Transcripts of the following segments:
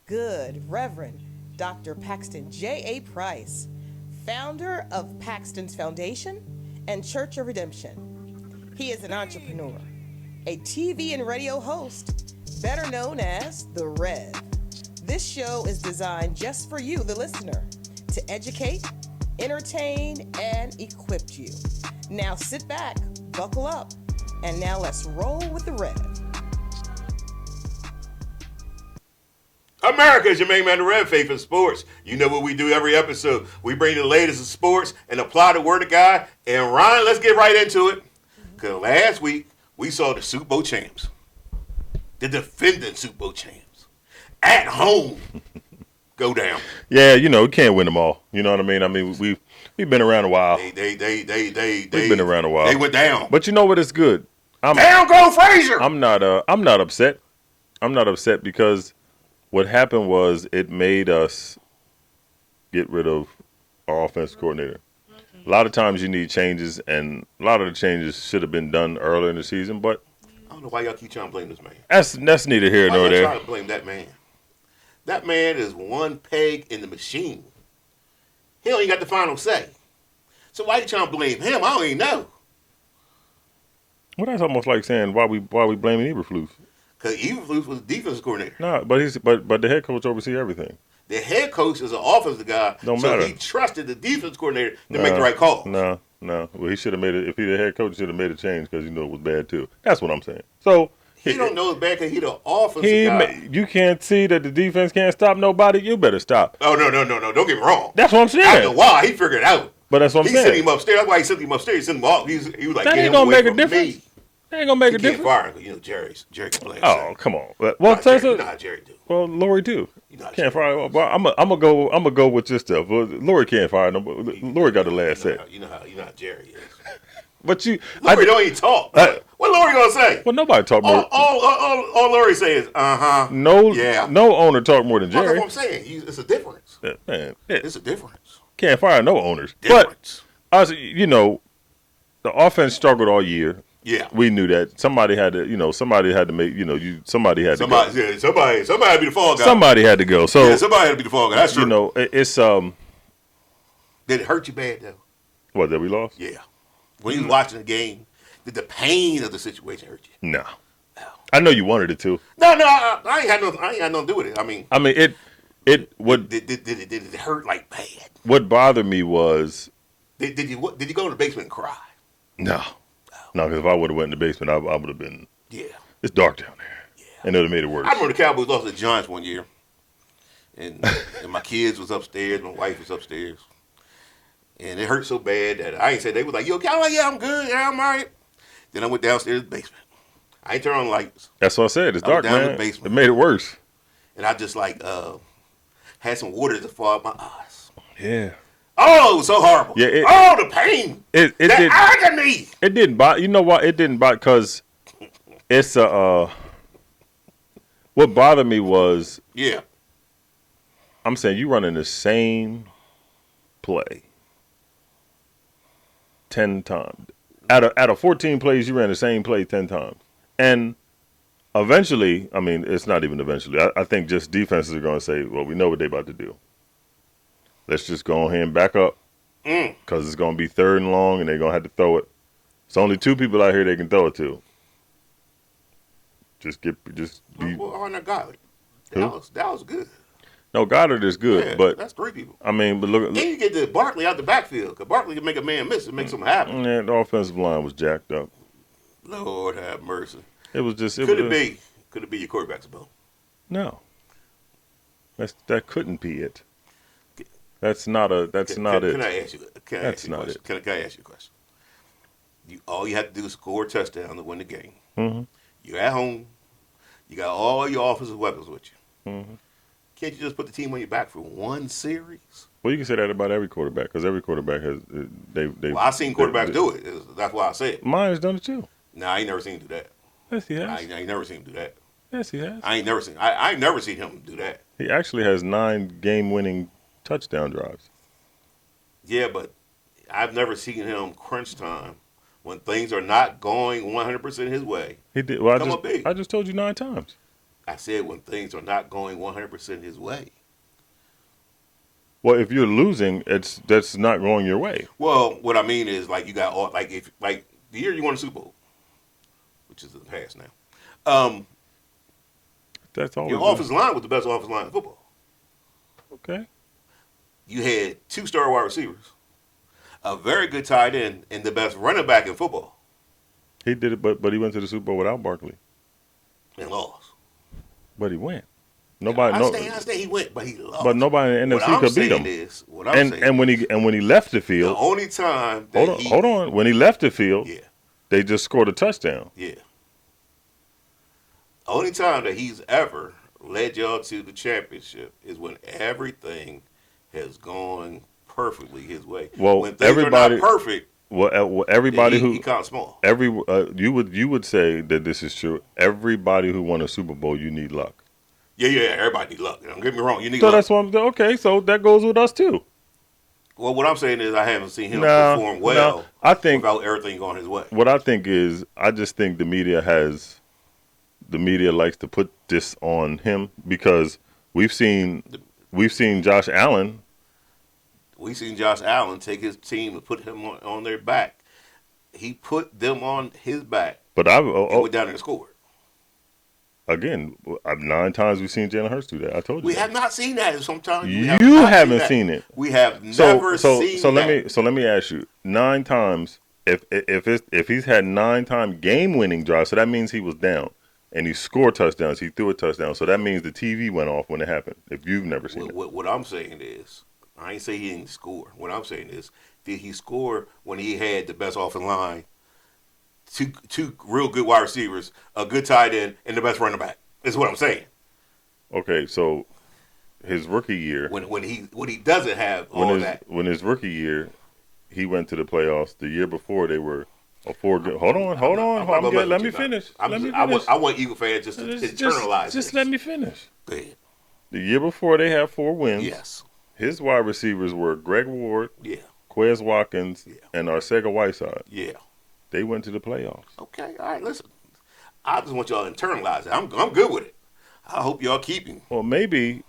good, Reverend Dr. Paxton JAPrice, founder of Paxton's Foundation and Church of Redemption. He is an entrepreneur, a TV and radio host, better known as The Rev. This show is designed just for you, the listener, to educate, entertain, and equip you. Now sit back, buckle up, and now let's roll with The Rev. America is your main man, The Rev, Faith in Sports. You know what we do every episode. We bring the latest in sports and apply the word of God. And Ryan, let's get right into it. Because last week, we saw the Super Bowl champs. The defending Super Bowl champs. At home. Go down. Yeah, you know, we can't win them all. You know what I mean? I mean, we've been around a while. We've been around a while. They went down. But you know what? It's good. Down go Frazier! I'm not upset. I'm not upset because what happened was it made us get rid of our offensive coordinator. A lot of times you need changes, and a lot of the changes should have been done earlier in the season. But I don't know why y'all keep trying to blame this man. That's neither here nor there. Why y'all trying to blame that man? That man is one peg in the machine. He don't even got the final say. So why you trying to blame him? I don't even know. Well, that's almost like saying why we blaming Eberflus. Because Eberflus was the defensive coordinator. No, but the head coach oversees everything. The head coach is an offensive guy, Don't matter. He trusted the defense coordinator to make the right call. No. Well, he should have made it. If he the head coach, should have made a change because it was bad too. That's what I'm saying. So he don't know it's bad because he the offensive guy. You can't see that the defense can't stop nobody. You better stop. Oh no! Don't get me wrong. That's what I'm saying. After a while, he figured it out. But that's what I'm saying. He sent him upstairs. That's why he sent him upstairs. He sent him off. He was like, that get ain't him gonna away make a from difference. me. That ain't gonna make a difference. Can't fire him. You know Jerry can play. Oh, come on. Well, you know how Jerry do. Well, Lori too. You know how Can't fire. Well, I'm gonna go with this stuff. Well, Lori can't fire nobody. Lori got the last say. You know how Jerry is. But Lori don't even talk. What Lori gonna say? Well, nobody talk more. All Lori say is No owner talk more than Jerry. That's what I'm saying. It's a difference. Man, it's a difference. Can't fire no owners. Difference. But the offense struggled all year. Yeah, we knew that. Somebody had to. Somebody had to make. Somebody had to go. Yeah, somebody had to be the fall guy. Somebody had to go. So somebody had to be the fall guy. That's true. It's Did it hurt you bad though? What, that we lost? Yeah. When you was watching the game, did the pain of the situation hurt you? No. I know you wanted it to. No, I ain't had nothing to do with it. I mean, did it hurt like bad? What bothered me was did you go in the basement and cry? No. No, because if I would have went in the basement, I would have been. Yeah. It's dark down there. Yeah. And it would have made it worse. I remember the Cowboys lost to the Giants one year, and my kids was upstairs, my wife was upstairs, and it hurt so bad that I ain't said they was like, "Yo, Cowboys, yeah, I'm good, yeah, I'm all right." Then I went downstairs to the basement. I ain't turn on the lights. That's what I said. It's dark, down man. in the basement. It made it worse. And I just had some water to fall out my eyes. Yeah. Oh, it was so horrible. Yeah. The pain. The agony. It didn't bother. You know why? It didn't bother because it's what bothered me was. Yeah. I'm saying you running the same play 10 times. Out of 14 plays, you ran the same play 10 times. And eventually, I mean, it's not even eventually. I think just defenses are going to say, well, we know what they're about to do. Let's just go ahead and back up because it's going to be third and long, and they're going to have to throw it. It's only two people out here they can throw it to. Well, not Goddard. That was good. No, Goddard is good, yeah, but that's three people. I mean, but look. Then you get the Barkley out the backfield because Barkley can make a man miss and make something happen. Yeah, the offensive line was jacked up. Lord have mercy. It was just. Could it be your quarterback's bone? No. That couldn't be it. That's not it. Can I ask you? Can I ask you a question? All you have to do is score a touchdown to win the game. Mm-hmm. You're at home. You got all your offensive weapons with you. Mm-hmm. Can't you just put the team on your back for one series? Well, you can say that about every quarterback because every quarterback has Well, I've seen quarterbacks do it. That's why I say it. Mine has done it too. Nah, I ain't never seen him do that. Yes, he has. I ain't never seen him do that. Yes, he has. I ain't never seen him do that. He actually has 9 game-winning touchdown drives. Yeah, but I've never seen him crunch time when things are not going 100% his way. He did. Well, I just told you 9 times. I said when things are not going 100% his way. Well, if you're losing, that's not going your way. Well, what I mean is like you got all like if like the year you won the Super Bowl, which is in the past now. That's all. Your offensive line was the best offensive line in football. Okay. You had 2 star wide receivers, a very good tight end, and the best running back in football. He did it, but he went to the Super Bowl without Barkley. And lost. But he went. Nobody. I understand he went, but he lost. But nobody in the NFC could beat him. What I'm saying and when he left the field, the only time hold on, when he left the field, yeah, they just scored a touchdown. yeah. Only time that he's ever led y'all to the championship is when everything has gone perfectly his way. Well, when things are not perfect, everybody he kind of small. You would say that this is true. Everybody who won a Super Bowl, you need luck. Yeah. Everybody need luck. Don't get me wrong. You need so luck. That's what I'm okay. So that goes with us too. Well, what I'm saying is I haven't seen him perform well. I think without everything going his way. What I think is, I just think the media likes to put this on him because we've seen Josh Allen. We've seen Josh Allen take his team and put him on their back. He put them on his back. But and went down there and scored. Again, 9 times we've seen Jalen Hurts do that. I told you. We have not seen that. Sometimes you haven't seen it. We have never seen that. So let me ask you: 9 times. If he's had 9-time game-winning drives, so that means he was down and he scored touchdowns. He threw a touchdown. So that means the TV went off when it happened. If you've never seen it. What I'm saying is, I ain't say he didn't score. What I'm saying is, did he score when he had the best offensive line? Two real good wide receivers, a good tight end, and the best running back. Is what I'm saying. Okay, so his rookie year, when he doesn't have all that, when his rookie year, he went to the playoffs. The year before, they were a 4 good. Hold on. Let me finish. I want Eagle fans just to internalize this. Just let me finish. Go ahead. The year before, they had 4 wins. Yes. His wide receivers were Greg Ward, Quez Watkins, and Arcega-Whiteside. Yeah. They went to the playoffs. Okay, all right, listen. I just want y'all to internalize it. I'm good with it. I hope y'all keep him. Well, maybe.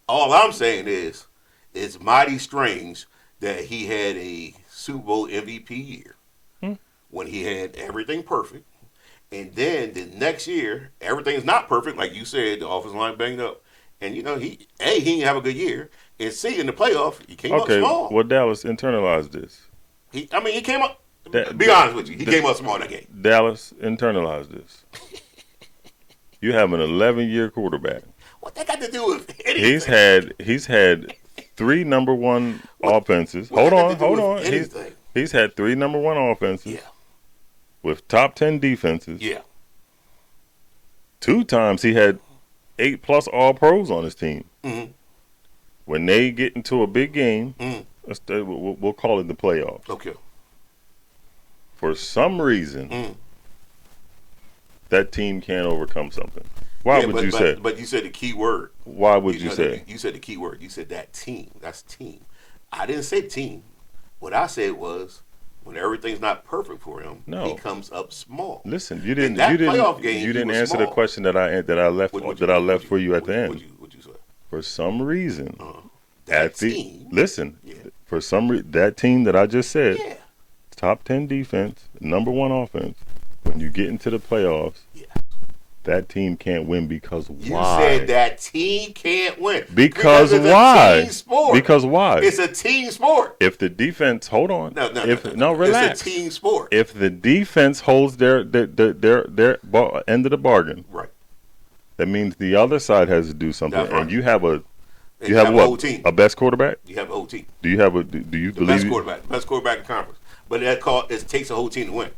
All I'm saying is, it's mighty strange that he had a Super Bowl MVP year when he had everything perfect. And then the next year, everything's not perfect. Like you said, the offensive line banged up. And, he didn't have a good year. And C, in the playoff, he came up small. Well, Dallas internalized this. He came up. Be honest with you. He came up small that game. Dallas internalized this. You have an 11-year quarterback. What that got to do with anything? He's had 3 number 1 offenses. Hold on. He's had 3 number 1 offenses. Yeah. With top 10 defenses. Yeah. 2 times he had 8+ All-Pros on his team. Mm-hmm. When they get into a big game, we'll call it the playoffs. Okay. For some reason, that team can't overcome something. Why would you say? But you said the key word. Why would you say? You said the key word. You said that team. That's team. I didn't say team. What I said was when everything's not perfect for him, he comes up small. Listen, you didn't answer the question that I left for you at the end. What'd you say? For some reason, that team. Listen, for some reason, that team that I just said. Yeah. Top 10 defense, number 1 offense. When you get into the playoffs, that team can't win because why? You said that team can't win. Because why? A team sport. Because why? It's a team sport. If the defense, hold on. No, relax. It's a team sport. If the defense holds their end of the bargain, right, that means the other side has to do something. That's right. And you have what? Team. A best quarterback? You have a whole team. Do you believe best quarterback? Best quarterback in conference. But it takes a whole team to win.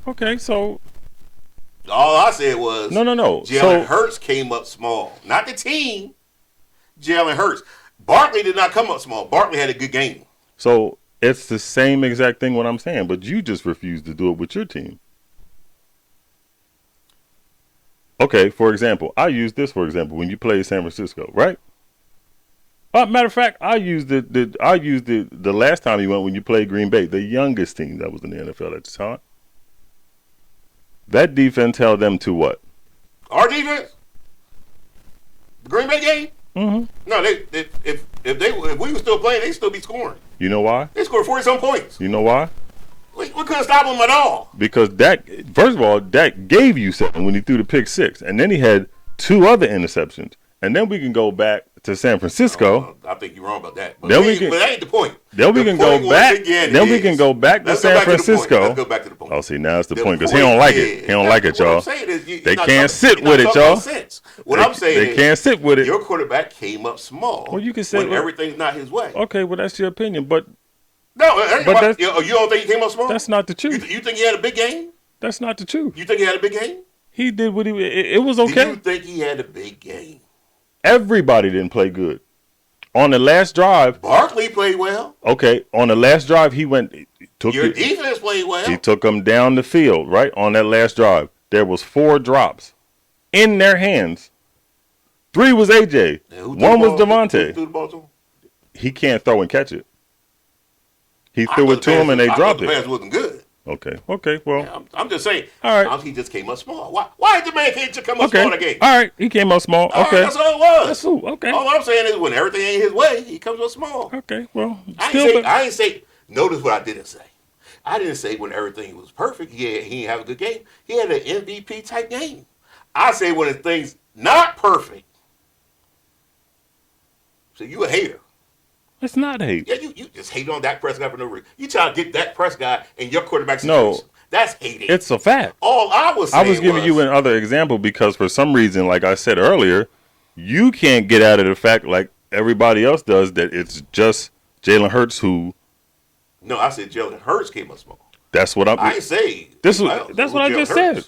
Okay, so all I said was no. Jalen Hurts came up small, not the team. Jalen Hurts. Barkley did not come up small. Barkley had a good game. So it's the same exact thing what I'm saying, but you just refused to do it with your team. Okay, for example, I use this for example when you play San Francisco, right? Matter of fact, I used the last time you went when you played Green Bay, the youngest team that was in the NFL at the time. That defense held them to what? Our defense? Green Bay game? Mm-hmm. No, if we were still playing, they'd still be scoring. You know why? They scored 40-some points. You know why? We couldn't stop them at all. Because Dak, first of all, Dak gave you 7 when he threw the pick 6, and then he had 2 other interceptions. And then we can go back to San Francisco. I think you're wrong about that. But, then but that ain't the point. Then we can go back. Then we can go back to San Francisco. Let's go back to the point. Oh, see, now it's the point because he don't like it. He don't like it, y'all. What I'm saying is they can't sit with it, y'all. What I'm saying is they can't sit with it. Your quarterback came up small. Well, you can say when everything's not his way. Okay, well that's your opinion, but no, but you don't think he came up small? That's not the truth. You think he had a big game? That's not the truth. You think he had a big game? He did what he. It was okay. Do you think he had a big game? Everybody didn't play good. On the last drive, Barkley played well. Okay, on the last drive, he took your defense played well. He took them down the field, right? On that last drive, there was 4 drops in their hands. 3 was AJ. 1 was Devontae. Who threw the ball to him? He can't throw and catch it. He threw it to him and they dropped it. The pass wasn't good. Okay, well. Yeah, I'm just saying. All right. He just came up small. Why did the man can't just come up small in the game? All right, he came up small. All okay. Right, that's all it was. That's cool. Okay. All I'm saying is when everything ain't his way, he comes up small. Okay, well. I ain't say, notice what I didn't say. I didn't say when everything was perfect, he didn't have a good game. He had an MVP type game. I say when things not perfect. So you a hater. It's not hate. Yeah, you just hate on Dak Prescott for no reason. You try to get Dak Prescott in your quarterback situation. No, that's hating. It's a fact. All I was saying I was giving you another example because for some reason, like I said earlier, you can't get out of the fact like everybody else does that it's just Jalen Hurts who. No, I said Jalen Hurts came up small. That's what I ain't say. That's what I just said.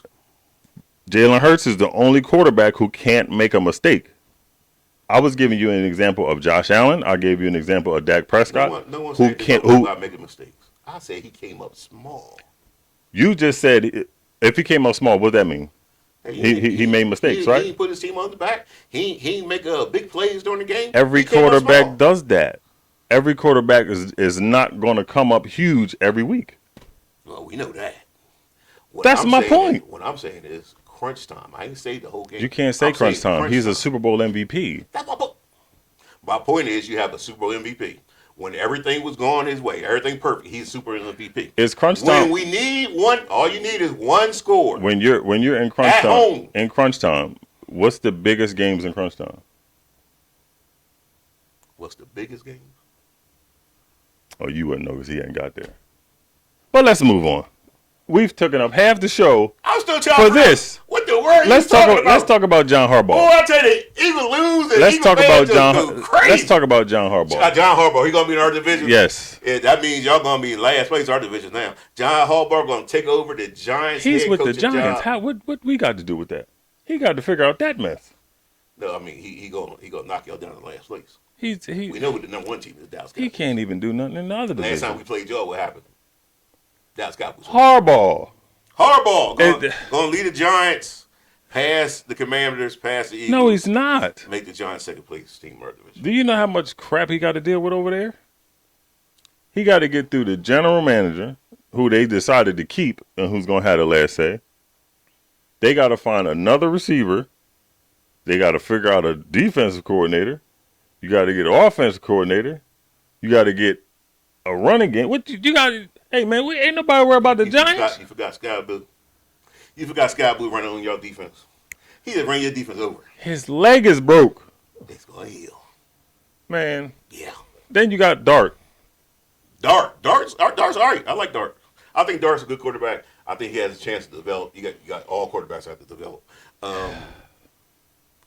Jalen Hurts is the only quarterback who can't make a mistake. I was giving you an example of Josh Allen. I gave you an example of Dak Prescott. No one said who making mistakes. I said he came up small. You just said if he came up small, what does that mean? He made mistakes, right? He put his team on the back. He make big plays during the game. Every quarterback does that. Every quarterback is not going to come up huge every week. Well, we know that. That's my point. What I'm saying is crunch time. I didn't say the whole game. You can't say crunch time. He's a Super Bowl MVP. That's my point. My point is you have a Super Bowl MVP. When everything was going his way, everything perfect, he's Super Bowl MVP. It's crunch time. When we need one, all you need is one score. When you're in crunch at time, home. In crunch time, what's the biggest games in crunch time? What's the biggest game? Oh, you wouldn't know because he hadn't got there. But let's move on. We've taken up half the show I'm still trying for this. What the word let's talking about? Let's talk about John Harbaugh. Boy, I tell you, Eagles lose and let's Eagles talk about John. Let's talk about John Harbaugh. John Harbaugh, he gonna be in our division. Yes. Yeah, that means y'all gonna be in last place in our division now. John Harbaugh gonna take over the Giants. He's with the Giants. What we got to do with that? He got to figure out that mess. No, I mean he gonna knock y'all down to last place. We know what the number 1 team is, Dallas Cowboys. He can't even do nothing in the other division. Last time we played y'all, what happened? Dallas Cowboys. Harbaugh gonna lead the Giants past the Commanders, past the Eagles. No, he's not. Make the Giants second place team in our division. Do you know how much crap he got to deal with over there? He got to get through the general manager, who they decided to keep and who's gonna have the last say. They got to find another receiver. They got to figure out a defensive coordinator. You got to get an offensive coordinator. You got to get a running game. What you got? Hey man, we ain't nobody worried about the Giants. You forgot Sky Blue. You forgot Sky Blue running on your defense. He just ran your defense over. His leg is broke. It's gonna heal. Man. Yeah. Then you got Dart's all right. I like Dart. I think Dart's a good quarterback. I think he has a chance to develop. You got all quarterbacks have to develop.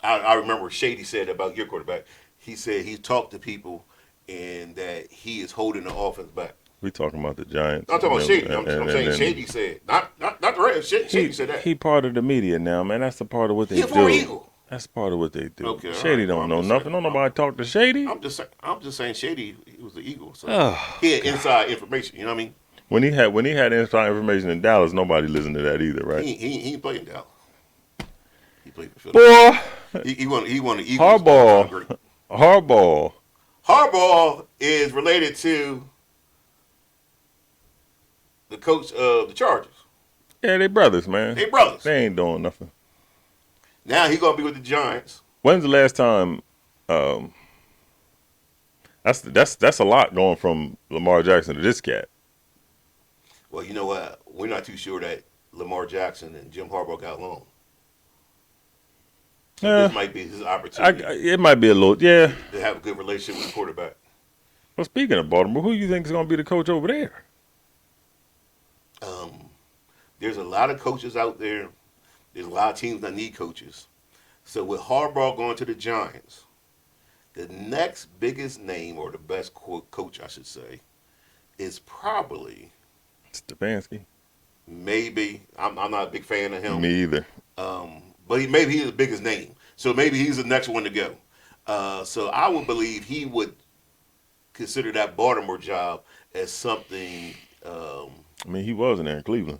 I remember Shady said about your quarterback. He said he talked to people and that he is holding the offense back. We talking about the Giants. I'm talking about Shady. I'm saying Shady said, not the Reds. Shady said that. He part of the media now, man. That's a part of what they do. He's a Eagle. That's part of what they do. Okay, Shady right. don't know nothing. Don't nobody talk to Shady. I'm just saying Shady. He was the Eagle, so he had inside information. You know what I mean? When he had inside information in Dallas, nobody listened to that either, right? He ain't played in Dallas. He played for Philadelphia. Boy, he won the Eagles. Harbaugh is related to the coach of the Chargers. Yeah, they brothers, man. They brothers. They ain't doing nothing. Now he gonna be with the Giants. When's the last time? That's a lot going from Lamar Jackson to this cat. Well, you know what? We're not too sure that Lamar Jackson and Jim Harbaugh got along. So this might be his opportunity. It might be a little, yeah. To have a good relationship with the quarterback. Well, speaking of Baltimore, who do you think is going to be the coach over there? There's a lot of coaches out there. There's a lot of teams that need coaches. So with Harbaugh going to the Giants, the next biggest name, or the best coach, I should say, is probably Stefanski. Maybe. I'm not a big fan of him. Me either. But maybe he's the biggest name. So maybe he's the next one to go. So I would believe he would consider that Baltimore job as something. I mean, he was in there in Cleveland.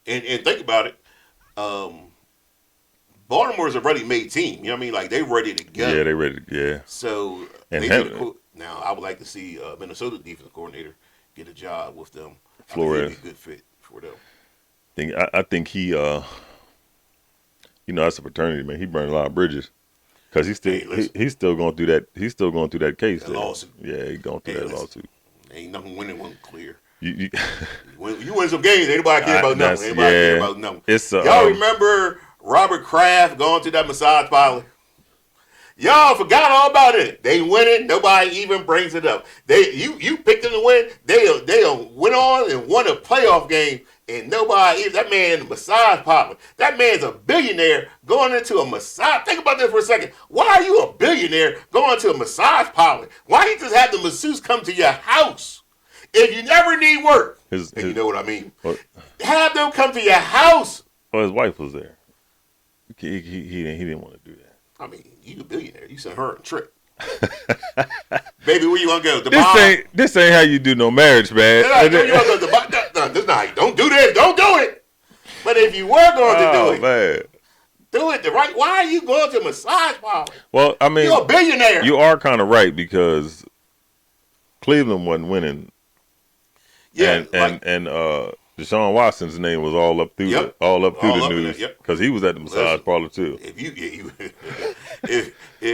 And think about it. Baltimore's a ready-made team. You know what I mean? Like, they're ready to go. Yeah, they're ready to go. Yeah. So, now I would like to see Minnesota defense coordinator get a job with them. Flores. I think he'd be a good fit for them. I think he, that's a fraternity, man. He burned a lot of bridges. Because he's still going through that. He's still going through that case. That lawsuit. Yeah, he's going through that lawsuit. Ain't nothing winning one clear. You win some games. Anybody care about nothing. Anybody care about nothing. Y'all remember Robert Kraft going to that massage parlor? Y'all forgot all about it. They winning. Nobody even brings it up. You picked them to win. They went on and won a playoff game, and nobody. That man in the massage parlor. That man's a billionaire going into a massage. Think about this for a second. Why are you a billionaire going to a massage parlor? Why you just have the masseuse come to your house? If you never need work, and you know what I mean, have them come to your house. Well, his wife was there. He didn't want to do that. I mean, you a billionaire. You sent her a trip. Baby, where you want to go? This ain't how you do no marriage, man. Don't do this. Don't do it. But if you were going to do it, man. Do it the right. Why are you going to a massage parlor? Well, I mean, you're a billionaire. You are kind of right, because Cleveland wasn't winning. Yeah, and Deshaun Watson's name was all up through the news, because he was at the massage parlor too. If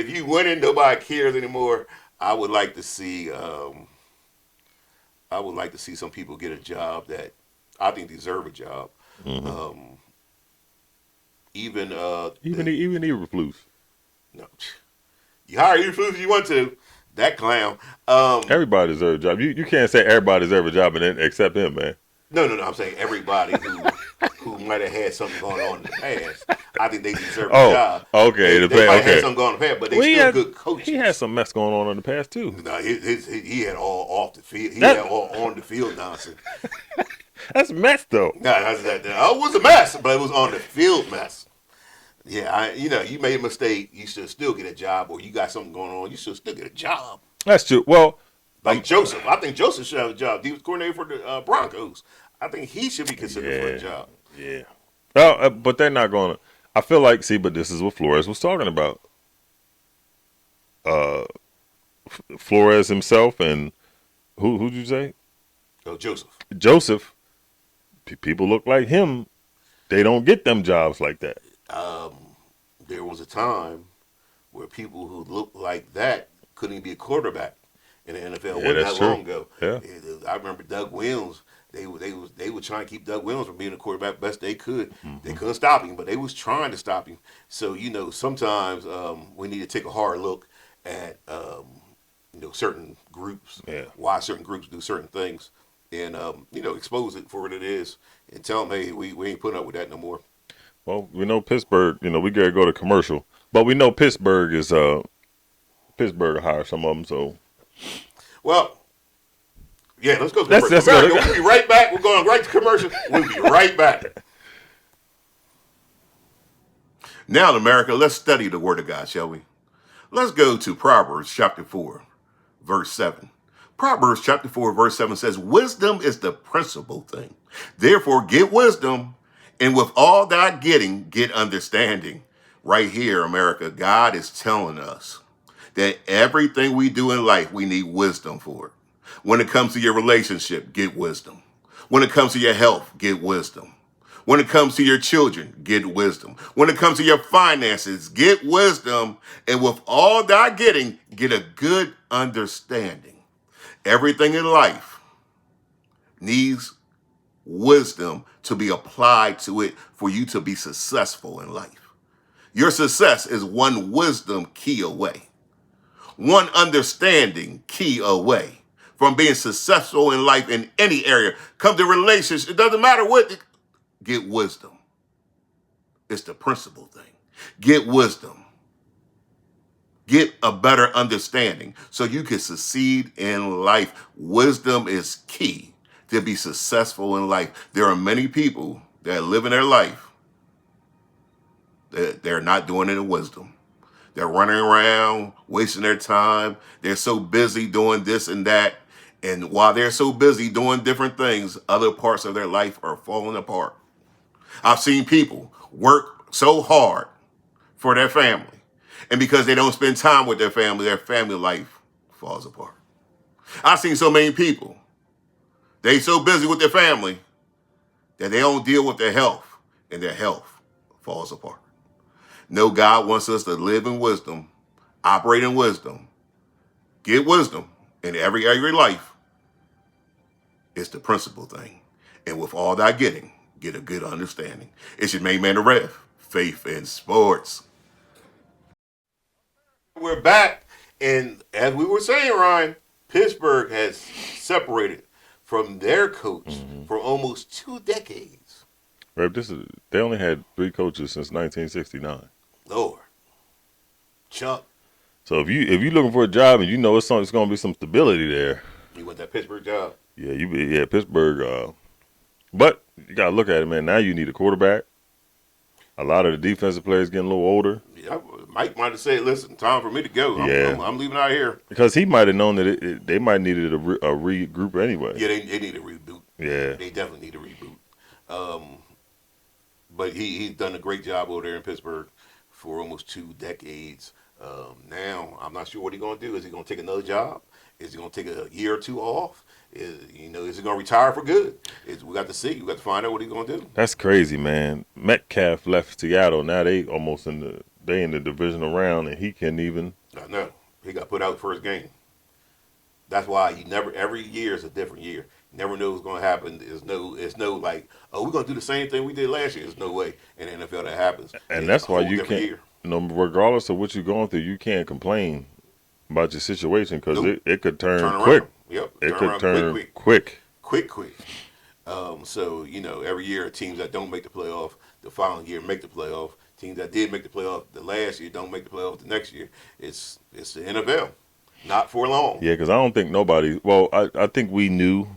you winning, nobody cares anymore. I would like to see some people get a job that I think deserve a job. Mm-hmm. Even Eberflus. No, you hire Eberflus if you want to. That clown. Everybody deserves a job. You can't say everybody deserves a job and then except him, man. No. I'm saying everybody who might have had something going on in the past. I think they deserve a job. Okay. They might have had something going on in the past, but they still good coaches. He had some mess going on in the past too. No, he had all off the field. He had all on the field nonsense. That's a mess, though. No, it was a mess, but it was on the field mess. Yeah, you made a mistake. You should still get a job, or you got something going on. You should still get a job. That's true. Well, like Joseph, I think Joseph should have a job. He was coordinator for the Broncos. I think he should be considered for a job. Yeah. Well, but they're not going to. I feel like, but this is what Flores was talking about. Flores himself and who'd you say? Oh, Joseph. Joseph. People look like him. They don't get them jobs like that. There was a time where people who looked like that couldn't even be a quarterback in the NFL. Wasn't that long ago. Yeah. I remember Doug Williams. They were trying to keep Doug Williams from being a quarterback best they could. Mm-hmm. They couldn't stop him, but they was trying to stop him. So sometimes we need to take a hard look at certain groups. Yeah. Why certain groups do certain things, and expose it for what it is, and tell them, hey, we ain't putting up with that no more. Well, we know Pittsburgh, we gotta go to commercial, but we know Pittsburgh will hire some of them, so. Well, yeah, let's go to commercial. We'll be right back. We're going right to commercial. We'll be right back. Now in America, let's study the Word of God, shall we? Let's go to Proverbs chapter 4, verse 7. Proverbs chapter 4, verse 7 says, wisdom is the principal thing. Therefore, get wisdom, and with all thy getting, get understanding. Right here, America, God is telling us that everything we do in life, we need wisdom for it. When it comes to your relationship, get wisdom. When it comes to your health, get wisdom. When it comes to your children, get wisdom. When it comes to your finances, get wisdom. And with all thy getting, get a good understanding. Everything in life needs wisdom to be applied to it for you to be successful in life. Your success is one wisdom key away, one understanding key away from being successful in life in any area. Come to relationships, it doesn't matter what. Get wisdom. It's the principal thing. Get wisdom. Get a better understanding so you can succeed in life. Wisdom is key to be successful in life. There are many people that live in their life that they're not doing it in wisdom. They're running around, wasting their time. They're so busy doing this and that. And while they're so busy doing different things, other parts of their life are falling apart. I've seen people work so hard for their family, and because they don't spend time with their family life falls apart. I've seen so many people, they so busy with their family that they don't deal with their health, and their health falls apart. No, God wants us to live in wisdom, operate in wisdom, get wisdom in every area of life. It's the principal thing. And with all that getting, get a good understanding. It's your main man, the Rev, Faith in Sports. We're back, and as we were saying, Ryan, Pittsburgh has separated from their coach for almost 2 decades. Rev, they only had 3 coaches since 1969. Lord, Chuck. So if you're looking for a job and you know it's going to be some stability there, You want that Pittsburgh job? yeah, Pittsburgh. But you got to look at it, man. Now you need a quarterback. A lot of the defensive players getting a little older. Yeah, Mike might have said, listen, time for me to go. I'm leaving out here. Because he might have known that they might needed a regroup anyway. Yeah, they need a reboot. Yeah. They definitely need a reboot. But he's done a great job over there in Pittsburgh for almost 2 decades. Now, I'm not sure what he's going to do. Is he going to take another job? Is he going to take a year or 2 off? Is he going to retire for good? We got to see. We got to find out what he's going to do. That's crazy, man. Metcalf left Seattle. Now they almost in the divisional round, and he can't even. I know. He got put out first game. That's why every year is a different year. You never know what's going to happen. It's no like, oh, we're going to do the same thing we did last year. There's no way in the NFL that happens. And that's why you can't, regardless of what you're going through, you can't complain about your situation because it could turn quick. Yep. It could turn quick. Quick. So, every year teams that don't make the playoff the following year make the playoff. Teams that did make the playoff the last year don't make the playoff the next year. It's the NFL. Not for long. Yeah, because I don't think nobody – well, I think we knew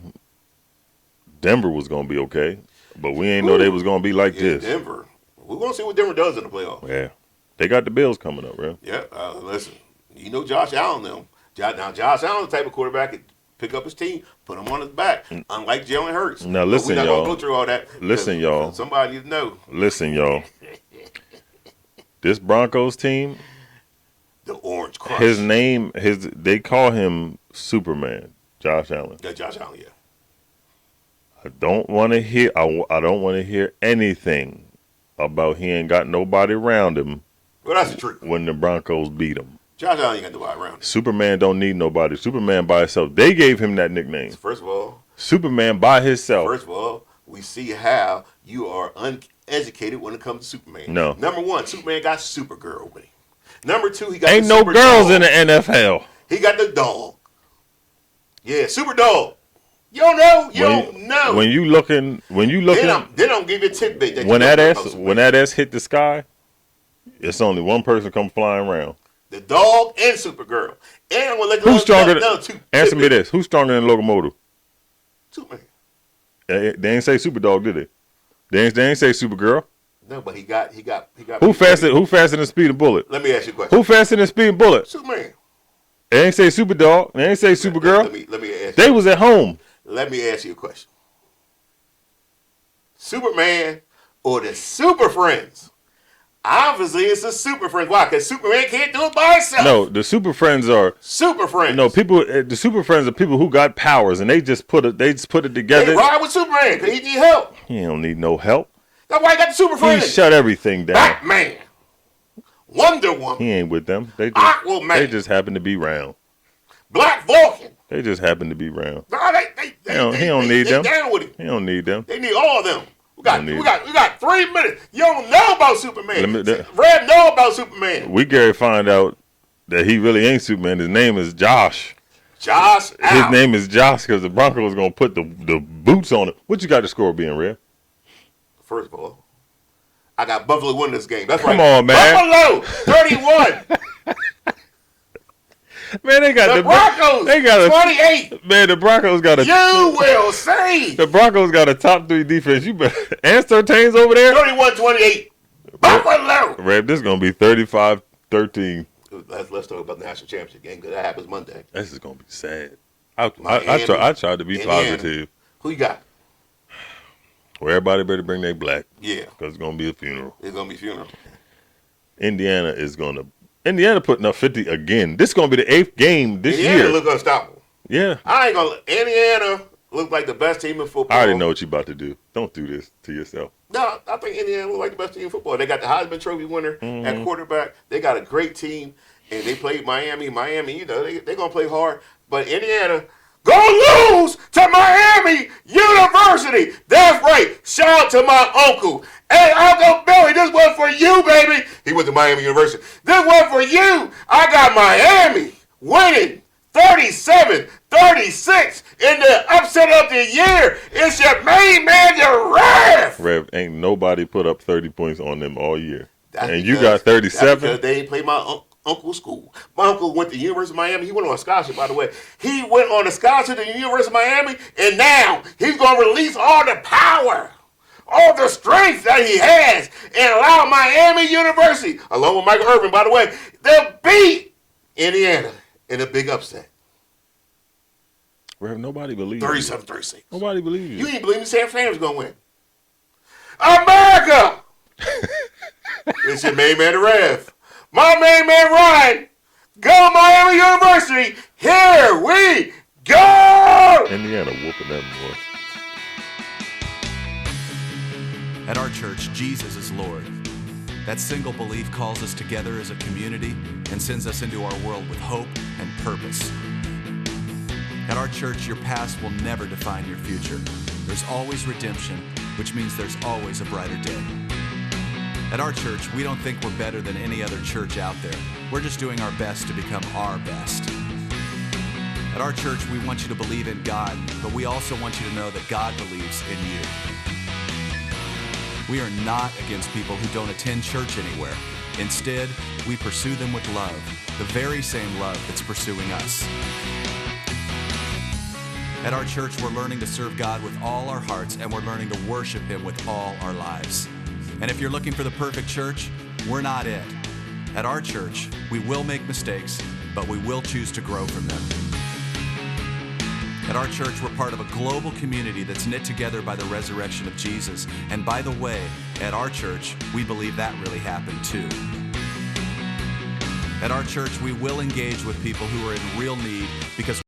Denver was going to be okay, but we ain't know they was going to be like this. Denver. We're going to see what Denver does in the playoffs. Yeah. They got the Bills coming up, right? Yeah. Listen, Josh Allen, them. Now, Josh Allen's the type of quarterback that pick up his team, put him on his back, unlike Jalen Hurts. Now, listen, we're not y'all. going to go through all that. Listen, y'all. Somebody needs to know. Listen, y'all. This Broncos team, the Orange Crush. his name, they call him Superman, Josh Allen. Yeah, Josh Allen, yeah. I don't want to hear anything about he ain't got nobody around him. Well, that's the truth. When the Broncos beat him. Josh Allen ain't got nobody around him. Superman don't need nobody. Superman by himself. They gave him that nickname. First of all. Superman by himself. First of all, we see how you are uneducated when it comes to Superman. No. Number 1, Superman got Supergirl with him. Number 2, he got ain't the no super girls dog. in the NFL. He got the dog. Yeah, Super Dog. You don't know. When you looking. They don't give you a tidbit. That when that ass hit the sky, it's only one person come flying around. The dog and Supergirl. And I'm gonna let Who's stronger? Answer me this: who's stronger than Locomotive? Superman. They ain't say Superdog, did they? They ain't say Supergirl. No, but he got. Who faster than the speed of bullet? Let me ask you a question. Who faster than the speed of bullet? Superman. They ain't say Superdog. They ain't say Supergirl. Let me ask you. They was at home. Let me ask you a question. Superman or the Super Friends? Obviously, it's the Super Friends. Why? Because Superman can't do it by himself. No, the Super Friends are Super Friends. No, the Super Friends are people who got powers, and they just put it together. They ride with Superman because he need help. He don't need no help. That's why he got the super friend. He shut everything down. Batman. Wonder Woman. He ain't with them. Aquaman. They just happen to be round. Black Vulcan. They just happen to be round. No, He don't need them. Down with him. He don't need them. They need all of them. We got 3 minutes. You don't know about Superman. Red know about Superman. We Gary find out that he really ain't Superman. His name is Josh. Josh His name is Josh because the Broncos going to put the boots on it. What you got the score being, Red? First of all, I got Buffalo winning this game. That's Come right. on, man. Buffalo, 31. Man, they got the Broncos, they got 28. Man, the Broncos got a. You will see. The Broncos got a top 3 defense. You better. And Surtain's over there. 31-28. Buffalo. Red, this is going to be 35-13. Let's talk about the national championship game because that happens Monday. This is going to be sad. I tried to be positive. Who you got? Well, everybody better bring their black. Yeah. Because it's going to be a funeral. It's going to be a funeral. Indiana putting up 50 again. This is going to be the 8th game this year. Indiana look unstoppable. Yeah. I ain't going to. Indiana look like the best team in football. I already know what you're about to do. Don't do this to yourself. No, I think Indiana look like the best team in football. They got the Heisman Trophy winner at quarterback. They got a great team, and they played Miami. Miami, you know, they're going to play hard. But Indiana gonna lose to Miami University. That's right. Shout out to my uncle. Hey, Uncle Billy, this one for you, baby. He went to Miami University. This one for you. I got Miami winning 37-36 in the upset of the year. It's your main man, your Rev. Rev, ain't nobody put up 30 points on them all year. And you got 37? Because they ain't played my uncle's school. My uncle went to the University of Miami. He went on a scholarship, by the way. He went on a scholarship to the University of Miami, and now he's going to release all the power, all the strength that he has, and allow Miami University, along with Michael Irvin, by the way, to beat Indiana in a big upset. Rev, nobody believes 37-36. Nobody believes you. You ain't believe San Fran's going to win. America! It's your main man, Rev. My main man, Ryan. Go Miami University. Here we go! Indiana whooping them, boy. At our church, Jesus is Lord. That single belief calls us together as a community and sends us into our world with hope and purpose. At our church, your past will never define your future. There's always redemption, which means there's always a brighter day. At our church, we don't think we're better than any other church out there. We're just doing our best to become our best. At our church, we want you to believe in God, but we also want you to know that God believes in you. We are not against people who don't attend church anywhere. Instead, we pursue them with love, the very same love that's pursuing us. At our church, we're learning to serve God with all our hearts, and we're learning to worship Him with all our lives. And if you're looking for the perfect church, we're not it. At our church, we will make mistakes, but we will choose to grow from them. At our church, we're part of a global community that's knit together by the resurrection of Jesus. And by the way, at our church, we believe that really happened too. At our church, we will engage with people who are in real need because